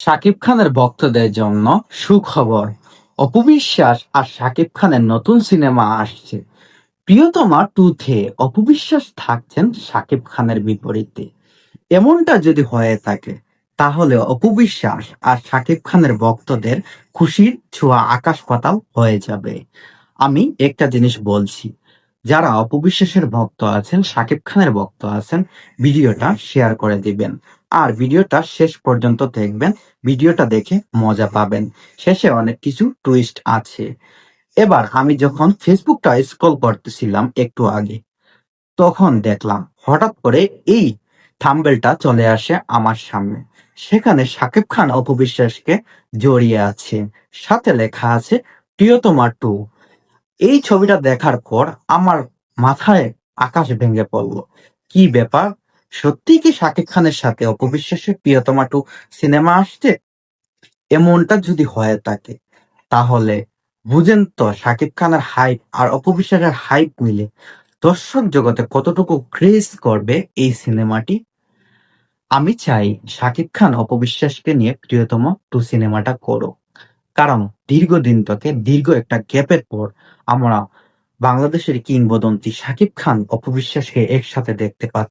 শাকিব খানের ভক্তদের জন্য সুখবর। অপু বিশ্বাস আর শাকিব খানের নতুন সিনেমা আসছে। প্রিয়তমা 2-তে অপু বিশ্বাস থাকছেন শাকিব খানের বিপরীতে। এমনটা যদি হয়ে থাকে তাহলে অপু বিশ্বাস আর শাকিব খানের ভক্তদের খুশির ছোঁয়া আকাশ পাতাল হয়ে যাবে। আমি একটা জিনিস বলছি, যারা অপু বিশ্বাসের ভক্ত আছেন, শাকিব খানের ভক্ত আছেন, ভিডিওটা শেয়ার করে দিবেন আর ভিডিওটা শেষ পর্যন্ত দেখবেন। ভিডিওটা দেখে মজা পাবেন। শেষে অনেক কিছু টুইস্ট আছে। এবার আমি যখন ফেসবুকটা স্ক্রল করতেছিলাম একটু আগে, তখন দেখলাম হঠাৎ করে এই থাম্বনেলটা চলে আসে আমার সামনে। সেখানে শাকিব খান অপু বিশ্বাসকে জড়িয়ে আছে, সাথে লেখা আছে প্রিয়তমা 2। এই ছবিটা দেখার পর আমার মাথায় আকাশ ভেঙে পড়লো। কি ব্যাপার, সত্যি কি শাকিব খানের সাথে অপু বিশ্বাসের প্রিয়তমা 2 সিনেমা আসছে? এমনটা যদি হয়ে থাকে তাহলে বুঝেন তো শাকিব খানের হাইপ আর অপু বিশ্বাসের হাইপ মিলে দর্শক জগতে কতটুকু ক্রেজ করবে এই সিনেমাটি। আমি চাই শাকিব খান অপু বিশ্বাসকে নিয়ে প্রিয়তমা 2 সিনেমাটা করো, কারণ দীর্ঘদিন থেকে দীর্ঘ একটা গ্যাপের পর আমরা বাংলাদেশের কিংবদন্তি শাকিব খান অপু বিশ্বাসকে একসাথে দেখতে পাচ্ছি।